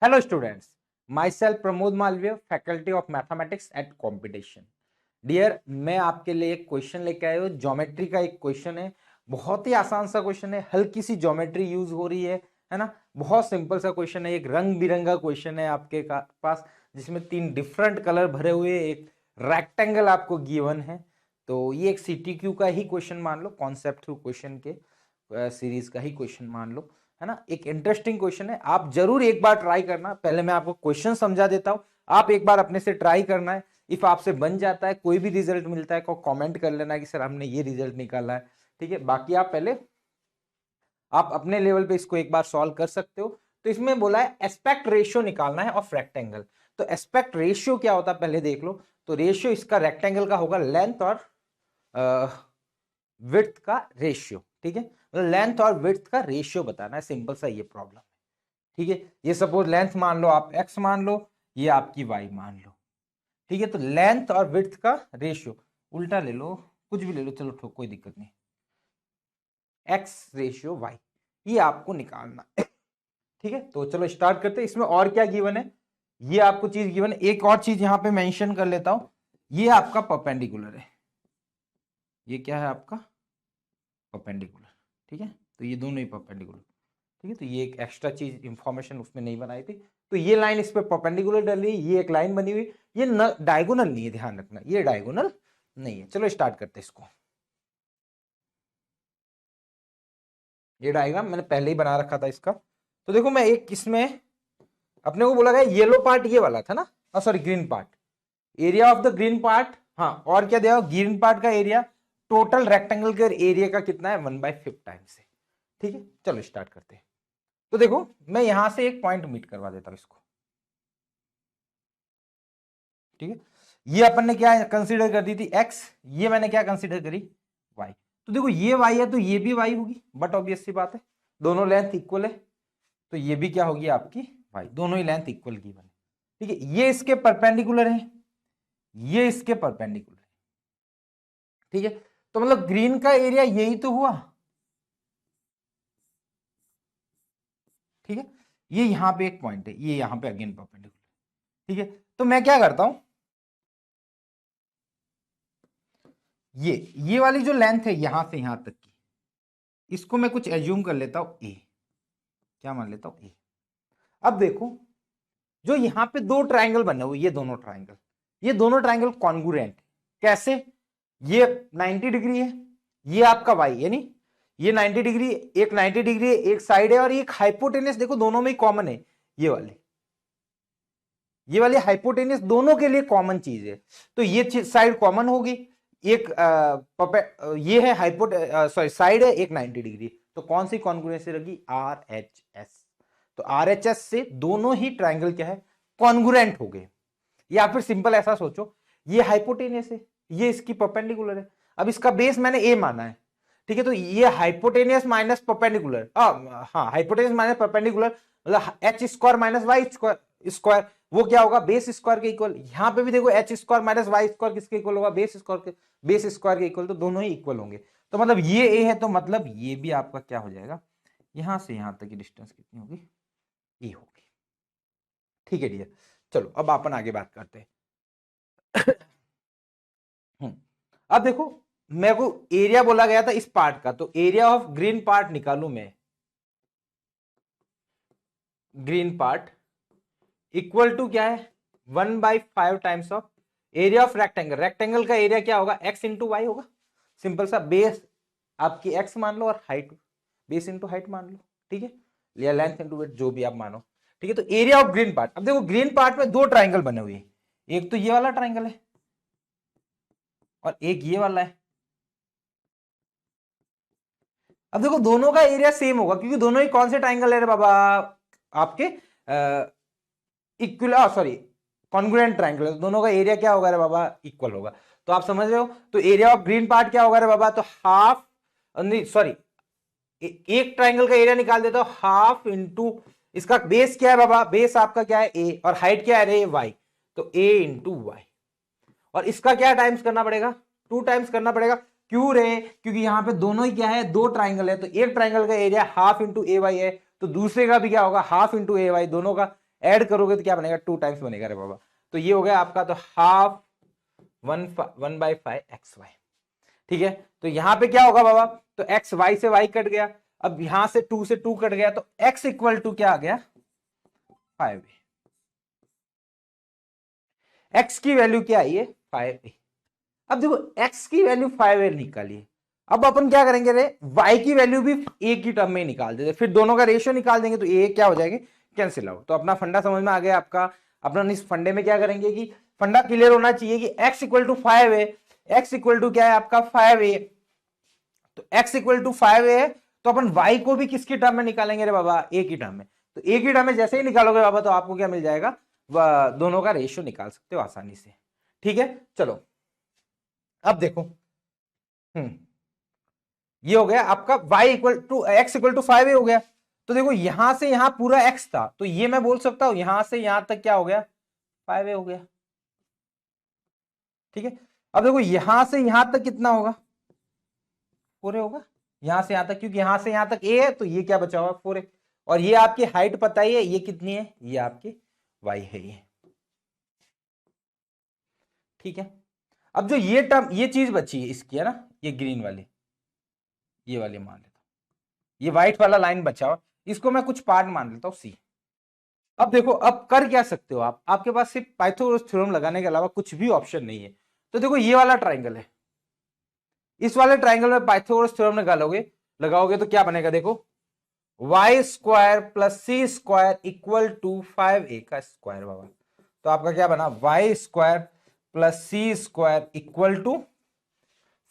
Hello students, myself Pramod Malviya, faculty of mathematics at competition. Dear, मैं आपके लिए एक क्वेश्चन लेके आया हूँ। ज्योमेट्री का एक क्वेश्चन है, बहुत ही आसान सा क्वेश्चन है, हल्की सी ज्योमेट्री यूज हो रही है ना। बहुत सिंपल सा क्वेश्चन है, एक रंग बिरंगा क्वेश्चन है आपके पास, जिसमें 3 डिफरेंट कलर भरे हुए एक रेक्टेंगल आपको गिवन है। तो ये एक सीटीक्यू का ही क्वेश्चन मान लो, कॉन्सेप्ट थ्रू क्वेश्चन के सीरीज का ही क्वेश्चन मान लो, है ना। एक इंटरेस्टिंग क्वेश्चन है, आप जरूर एक बार ट्राई करना। पहले मैं आपको क्वेश्चन समझा देता हूं, आप एक बार अपने से ट्राई करना है। इफ आपसे बन जाता है, कोई भी रिजल्ट मिलता है, को कमेंट कर लेना कि सर हमने ये रिजल्ट निकाला है, ठीक है। बाकी आप पहले आप अपने लेवल पे इसको एक बार सॉल्व कर सकते हो। तो इसमें बोला है एस्पेक्ट रेशियो निकालना है ऑफ रेक्टेंगल। तो एस्पेक्ट रेशियो क्या होता है पहले देख लो। तो रेशियो इसका रेक्टेंगल का होगा लेंथ और विड्थ का रेशियो, ठीक है। मतलब लेंथ और विड्थ का रेशियो बताना है, सिंपल सा ये प्रॉब्लम है, ठीक है। ये सपोज लेंथ मान लो आप x मान लो, ये आपकी y मान लो, ठीक है। तो लेंथ और विड्थ का रेशियो उल्टा ले लो, कुछ भी ले लो, चलो कोई दिक्कत नहीं। x रेशियो y ये आपको निकालना है, ठीक है। तो चलो स्टार्ट करते हैं। इसमें और क्या गिवन है, ये आपको चीज गिवन है। एक और चीज यहां पे मेंशन कर लेता हूं, ये आपका परपेंडिकुलर है। ये क्या है आपका परपेंडिकुलर, ठीक है। तो ये दोनों ही परपेंडिकुलर, ठीक है। तो ये एक एक्स्ट्रा चीज इंफॉर्मेशन उसमें नहीं बनाई थी। तो ये लाइन इस पे परपेंडिकुलर डल रही है, ये एक लाइन बनी हुई, ये डायगोनल नहीं है, ध्यान रखना ये डायगोनल नहीं है। चलो स्टार्ट करते हैं इसको। ये डायग्राम मैंने पहले ही बना रखा था इसका। तो देखो मैं एक इसमें अपने को बोला गया येलो पार्ट ये वाला था ना, sorry green part, area of the green part. हाँ, और क्या दिया ग्रीन पार्ट का एरिया, टोटल रेक्टेंगल के एरिया का कितना है 1/5 टाइम्स से, ठीक है। चलो स्टार्ट करते हैं। तो देखो मैं यहां से एक पॉइंट मीट करवा देता हूं इसको, ठीक है। ये अपन ने क्या कंसीडर कर दी थी x, ये मैंने क्या कंसीडर करी y। तो देखो ये y है तो ये भी y होगी, बट ऑब्वियस सी बात है दोनों लेंथ इक्वल है, तो ये भी क्या होगी आपकी y, दोनों ही लेंथ इक्वल गिवन है, ठीक है। ये इसके परपेंडिकुलर है, ये इसके परपेंडिकुलर है, ठीक है। तो मतलब ग्रीन का एरिया यही तो हुआ, ठीक है। ये यहां पे एक पॉइंट है, ये यहां पे अगेन परपेंडिकुलर, ठीक है। तो मैं क्या करता हूं, ये वाली जो लेंथ है यहां से यहां तक की, इसको मैं कुछ एज्यूम कर लेता हूं ए, क्या मान लेता हूं ए। अब देखो जो यहां पे दो ट्राइंगल बने हुए, ये दोनों ट्राइंगल कॉन्ग्रुएंट, कैसे, ये 90 डिग्री है, ये आपका वाई, यानी ये 90 डिग्री, एक 90 डिग्री एक साइड है, और ये हाइपोटेनस देखो दोनों में ही कॉमन है, ये वाली हाइपोटेनस दोनों के लिए कॉमन चीज है। तो ये साइड कॉमन होगी, एक ये है सॉरी साइड है एक 90 डिग्री, तो कौन सी कॉन्ग्रुएंसी रहेगी RHS। तो RHS से दोनों ही ट्राइंगल क्या है कॉन्ग्रुएंट हो गए। या फिर सिंपल ऐसा सोचो, ये हाइपोटेनियस है, ये इसकी परपेंडिकुलर है, अब इसका बेस मैंने ए माना है, ठीक है। तो ये हाइपोटेनियस माइनस परपेंडिकुलर, हाँ हाइपोटेनियस माइनस परपेंडिकुलर, मतलब H square minus Y square, वो क्या होगा बेस स्क्वायर के इक्वल। यहां पे भी देखो H square minus Y square किसके इक्वल होगा बेस स्क्वायर के इक्वल, तो दोनों ही इक्वल होंगे। तो मतलब ये ए है, तो मतलब ये भी आपका क्या हो जाएगा, यहां से यहां तक की डिस्टेंस कितनी होगी ए होगी, ठीक है डियर। चलो अब अपन आगे बात करते हैं। अब देखो मेरे को एरिया बोला गया था इस पार्ट का, तो एरिया ऑफ ग्रीन पार्ट निकालू मैं, ग्रीन पार्ट इक्वल टू क्या है 1/5 times of area of rectangle का एरिया क्या होगा x इंटू वाई होगा, सिंपल सा। बेस आपकी x मान लो और हाइट बेस इंटू हाइट मान लो, ठीक है, या लेंथ इंटू विड्थ जो भी आप मानो, ठीक है। तो एरिया ऑफ ग्रीन पार्ट, अब देखो ग्रीन पार्ट में दो ट्राइंगल बने हुए हैं, एक तो ये वाला ट्राइंगल है और एक ये वाला है। अब देखो दोनों का एरिया सेम होगा, क्योंकि दोनों ही कौन से ट्राइंगल है रे बाबा आपके इक्वल, सॉरी कॉन्ग्रुएंट ट्राइंगल, दोनों का एरिया क्या होगा रे बाबा इक्वल होगा। तो आप समझ रहे हो, तो एरिया ऑफ ग्रीन पार्ट क्या होगा रे बाबा, तो हाफ, नहीं सॉरी, एक ट्राइंगल का एरिया निकाल देता हूं हाफ इंटू इसका बेस क्या है बाबा, बेस आपका क्या है ए, और हाइट क्या है रे वाई, तो ए इंटू वाई, और इसका क्या टाइम्स करना पड़ेगा 2 टाइम्स करना पड़ेगा। क्यों रे, क्योंकि यहां पे दोनों ही क्या है दो ट्राइंगल है, तो एक ट्राइंगल का एरिया हाफ इंटू ए वाई है, तो दूसरे का भी क्या होगा हाफ इंटू ए वाई, दोनों का ऐड करोगे तो क्या बनेगा 2 टाइम्स बनेगा रे बाबा। तो ये हो गया आपका तो हाफ 1/5 XY। ठीक है, तो यहां पे क्या होगा बाबा, तो एक्स वाई से वाई कट गया, अब यहां से 2 से 2 कट गया, तो x इक्वल टू क्या आ गया 5a। x की वैल्यू क्या आई है 5a। अब देखो x की वैल्यू 5a निकालिए, अब अपन क्या करेंगे रे y की वैल्यू भी a की टर्म में निकाल देते, फिर दोनों का रेशियो निकाल देंगे तो a क्या हो जाएंगे कैंसिल आउट। तो अपना फंडा समझ में आ गया आपका। अपना इस फंडे में क्या करेंगे कि फंडा क्लियर होना चाहिए कि x equal to 5a, x equal to क्या है आपका 5a, तो x इक्वल टू 5a है, तो अपन y को भी किसकी टर्म में निकालेंगे रे बाबा a की टर्म में। तो a की टर्म में जैसे ही निकालोगे बाबा तो आपको क्या मिल जाएगा, दोनों का रेशियो निकाल सकते हो आसानी से। ठीक है, चलो अब देखो ये हो गया आपका y equal to x equal to 5a हो गया। तो देखो यहां से यहां पूरा x था, तो ये मैं बोल सकता हूं यहां से यहां तक क्या हो गया 5a हो गया। ठीक है, अब देखो यहां से यहां तक कितना होगा 4a होगा, यहां से यहां तक, क्योंकि यहां से यहां तक a है तो ये क्या बचा हुआ 4a, और ये आपकी हाइट पता ही है ये कितनी है, ये आपकी y है ये। ठीक है, अब जो ये टर्म ये चीज बची है इसकी है ना, ये ग्रीन वाली, ये वाली मान लेता हूं, ये व्हाइट वाला लाइन बचा हुआ, इसको मैं कुछ पार्ट मान लेता हूं सी। अब देखो अब कर क्या सकते हो आप, आपके पास सिर्फ पाइथागोरस थ्योरम लगाने के अलावा कुछ भी ऑप्शन नहीं है। तो देखो ये वाला ट्राइंगल है, इस वाले ट्राइंगल में पाइथागोरस थ्योरम लगाओगे तो क्या बनेगा देखो, y square plus c square equal to 5a का स्क्वायर बाबा। तो आपका क्या बना y square plus c square equal to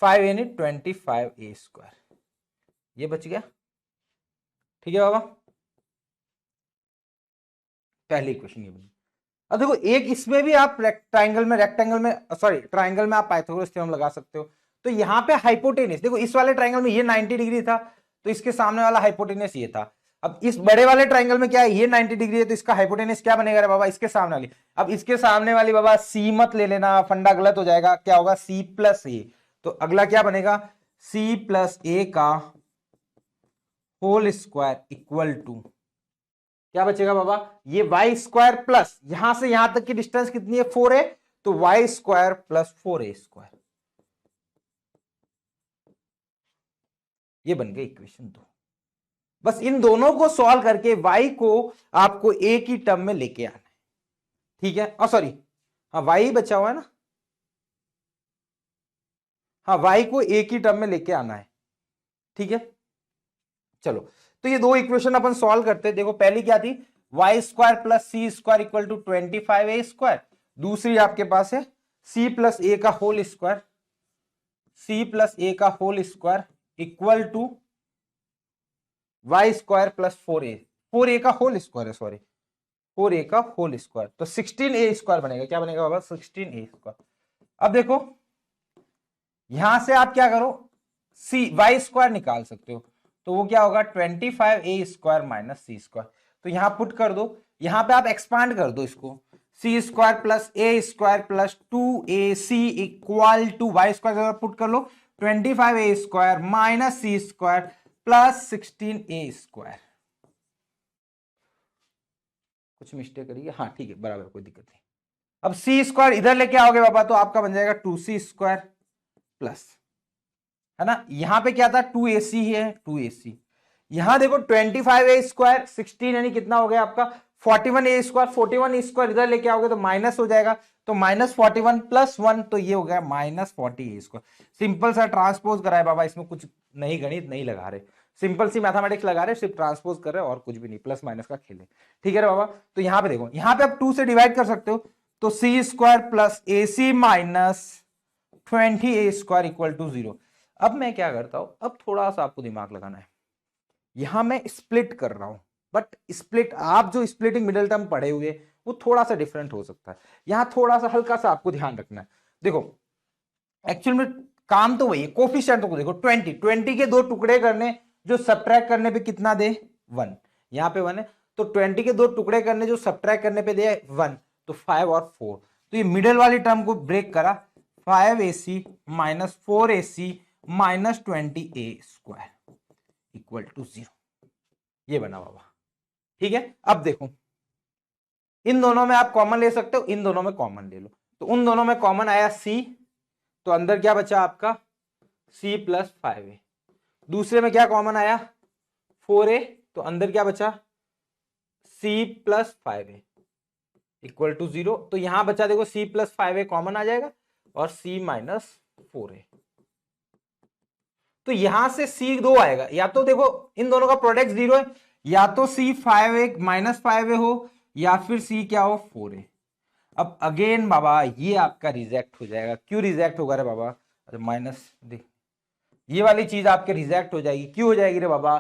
5 यानी 25a स्क्वायर, ये बच गया। ठीक है बाबा, पहली इक्वेशन ये बनी। अब देखो एक इसमें भी आप रेक्टेंगल में सॉरी ट्राइंगल में आप पाइथागोरस थ्योरम लगा सकते हो। तो यहां पे हाइपोटेनस देखो, इस वाले ट्राइंगल में ये 90 डिग्री था, तो इसके सामने वाला हाइपोटेनस ये था। अब इस बड़े वाले ट्राइंगल में क्या है, ये 90 डिग्री है, तो इसका हाइपोटेनस क्या बनेगा रे बाबा, इसके सामने वाली। अब इसके सामने वाली बाबा सी मत ले लेना, फंडा गलत हो जाएगा, क्या होगा सी प्लस ए। तो अगला क्या बनेगा सी प्लस ए का होल स्क्वायर इक्वल टू क्या बचेगा बाबा, ये वाई स्क्वायर प्लस यहां से यहां तक की डिस्टेंस कितनी है 4a, तो y square plus 4a square, ये बन गई इक्वेशन 2। बस इन दोनों को सॉल्व करके y को आपको a की टर्म में लेके आना है। ठीक है, और सॉरी हाँ y बचा हुआ है ना, हाँ y को a की टर्म में लेके आना है। ठीक है, चलो तो ये दो इक्वेशन अपन सॉल्व करते हैं। देखो पहली क्या थी, y square plus c square equal to 25a square, दूसरी आपके पास है c प्लस ए का whole square, c plus a का whole square equal to y square plus 4a का होल स्क्वायर है, सॉरी 4a का होल स्क्वायर, तो 16a स्क्वायर बनेगा। क्या बनेगा बाबा 16a स्क्वायर। अब देखो यहां से आप क्या करो सी वाई स्क्वायर निकाल सकते हो, तो वो क्या होगा 25a square minus c square. तो यहां पुट कर दो, यहां पे आप एक्सपांड कर दो इसको, c square plus a square plus 2ac equal to y square put कर लो 25a square minus c square plus 16a square. कुछ मिस्टेक करिए, हाँ ठीक है बराबर कोई दिक्कत नहीं। अब सी स्क्वायर इधर लेके आओगे बाबा तो आपका बन जाएगा 2c स्क्वायर प्लस, है ना, यहां पे क्या था 2ac है 2ac, यहां देखो 25a स्क्वायर 16 यानी कितना हो गया आपका 41a स्क्वायर, 41 स्क्वायर इधर लेके आओगे तो माइनस हो जाएगा, तो -41 प्लस 1 तो ये हो गया -40a स्क्वायर। सिंपल सा ट्रांसपोज करा है बाबा, इसमें कुछ नहीं गणित नहीं लगा रहे, सिंपल सी मैथमेटिक्स लगा रहे, सिर्फ ट्रांसपोज कर रहे और कुछ भी नहीं, प्लस माइनस का खेल है। ठीक है बाबा, तो यहां पे देखो यहां पे आप 2 से डिवाइड कर सकते हो, तो c square plus ac minus 20a square equal to 0। अब मैं क्या करता हूं, अब थोड़ा सा आपको दिमाग लगाना है, यहां मैं स्प्लिट कर रहा हूं, बट स्प्लिट आप जो स्प्लिटिंग मिडिल टर्म पढ़े हुए वो थोड़ा सा डिफरेंट हो सकता है, यहां थोड़ा सा हल्का सा आपको ध्यान रखना है। देखो एक्चुअल में काम तो वही है, कोफिशिएंट को देखो 20 के दो टुकड़े करने, जो सब्ट्रैक्ट करने पे कितना दे 1, यहां पे 1 है, तो 20 के दो टुकड़े करने जो सब्ट्रैक्ट करने पे दे 1, तो 5 और 4, तो ये मिडिल वाली टर्म को ब्रेक करा 5ac minus 4ac minus 20a square equal to 0, ये बना बाबा। ठीक है, अब देखो इन दोनों में आप कॉमन ले सकते हो, इन दोनों में कॉमन ले लो। तो उन दोनों में कॉमन आया C, तो अंदर क्या बचा आपका C प्लस 5A। दूसरे में क्या कॉमन आया 4A, तो अंदर क्या बचा C plus 5A equal to 0। तो यहां बचा देखो C प्लस 5A कॉमन आ जाएगा और C माइनस 4A। तो यहां से C 2 आएगा, या तो देखो इन दोनों का प्रोडक्ट 0 है, या तो C 5A माइनस 5A हो, या फिर C क्या हो 4A। अब अगेन बाबा ये आपका रिजेक्ट हो जाएगा। क्यों रिजेक्ट होगा रे बाबा? अरे माइनस देख, ये वाली चीज आपके रिजेक्ट हो जाएगी। क्यों हो जाएगी रे बाबा?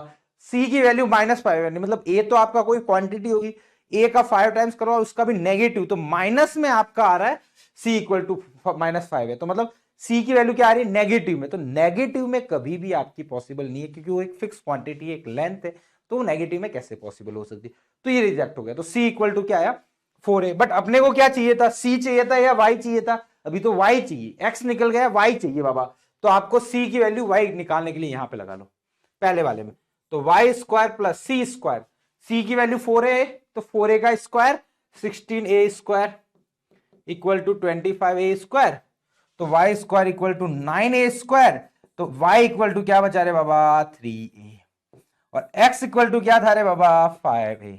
C की वैल्यू माइनस 5 है, मतलब A तो आपका कोई क्वांटिटी होगी, A का 5 टाइम्स करो और उसका भी नेगेटिव, तो माइनस में आपका आ रहा है C इक्वल टू माइनस 5 है, तो मतलब C की वैल्यू क्या आ रही है नेगेटिव में। तो नेगेटिव में कभी भी आपकी पॉसिबल नहीं है, क्योंकि वो एक फिक्स क्वांटिटी एक लेंथ है, तो नेगेटिव में कैसे पॉसिबल हो सकती है? तो ये रिजेक्ट हो गया। तो C इक्वल टू क्या आया 4A। बट अपने को क्या चाहिए था? C चाहिए था या Y चाहिए था? अभी तो Y चाहिए, X निकल गया, Y चाहिए बाबा। तो आपको C की वैल्यू Y निकालने के लिए यहां पे लगा लो पहले वाले में। तो y square plus C square, C की वैल्यू 4A है, तो 4A का square 16A square equal to 25A square. तो y square equal to 9A square. तो y इक्वल टू क्या बचा रे बाबा 3A, और x इक्वल टू क्या था रे बाबा 5A।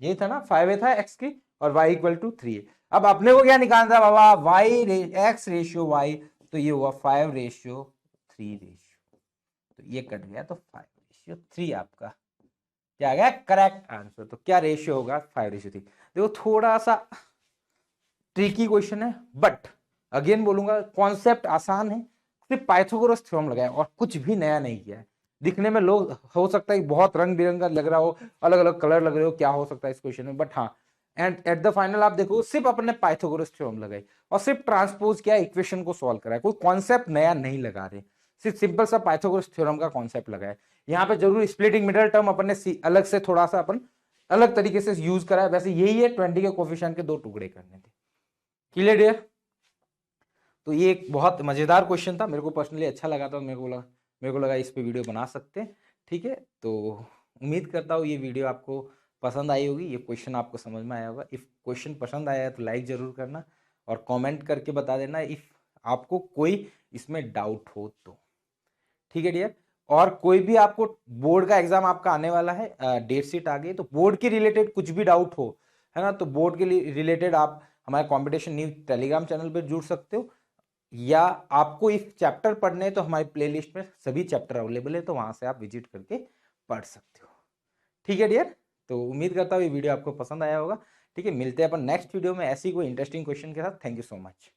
ये था ना 5A था x की, और y इक्वल टू 3A। अब अपने को क्या निकालना था बाबा x रेशियो y, तो ये हुआ 5 रेशियो 3 रेशियो, तो ये कट गया, तो 5 रेशियो 3 आपका क्या आ गया करेक्ट आंसर। तो क्या रेशियो होगा 5 रेशियो 3। देखो थोड़ा सा ट्रिकी क्वेश्चन है, बट अगेन बोलूंगा कॉन्सेप्ट आसान है, सिर्फ पाइथागोरस थ्योरम लगाया और कुछ भी नया नहीं किया है। दिखने में लोग हो सकता है बहुत रंग बिरंगा लग रहा हो, अलग अलग कलर लग रहे हो, क्या हो सकता है इस क्वेश्चन में, बट हाँ एंड एट द फाइनल आप देखो सिर्फ अपने पाइथागोरस थ्योरम लगाई और सिर्फ ट्रांसपोज किया, इक्वेशन को सॉल्व करा, कोई कॉन्सेप्ट नया नहीं लगा रहे, सिर्फ सिंपल सा पाइथागोरस थ्योरम का कॉन्सेप्ट लगाया। यहाँ पे जरूर स्प्लिटिंग मिडल टर्म अपन ने अलग से थोड़ा सा अपन अलग तरीके से यूज करा है, वैसे यही है 20 के कोफिशिएंट के 2 टुकड़े करने थे। Clear dear? तो ये एक बहुत मजेदार क्वेश्चन था, मेरे को पर्सनली अच्छा लगा था, मेरे को लगा इस पे वीडियो बना सकते हैं। ठीक है, तो उम्मीद करता हूँ ये वीडियो आपको पसंद आई होगी, ये क्वेश्चन आपको समझ में आया होगा। इफ क्वेश्चन पसंद आया है तो लाइक जरूर करना और कमेंट करके बता देना इफ आपको कोई इसमें डाउट हो तो। ठीक है डियर? और कोई भी आपको बोर्ड का एग्जाम आपका आने वाला है, डेट शीट आ गई, तो बोर्ड के रिलेटेड कुछ भी डाउट हो, है ना, तो बोर्ड के रिलेटेड आप हमारे कंपटीशन न्यूज टेलीग्राम चैनल पर जुड़ सकते हो, या आपको इफ चैप्टर पढ़ने हैं तो हमारी प्लेलिस्ट में सभी चैप्टर अवेलेबल है, तो वहां से आप विजिट करके पढ़ सकते हो। ठीक है डियर? तो उम्मीद करता हूँ ये वीडियो आपको पसंद आया होगा। ठीक है, मिलते हैं अपन नेक्स्ट वीडियो में ऐसी कोई इंटरेस्टिंग क्वेश्चन के साथ। Thank you so much.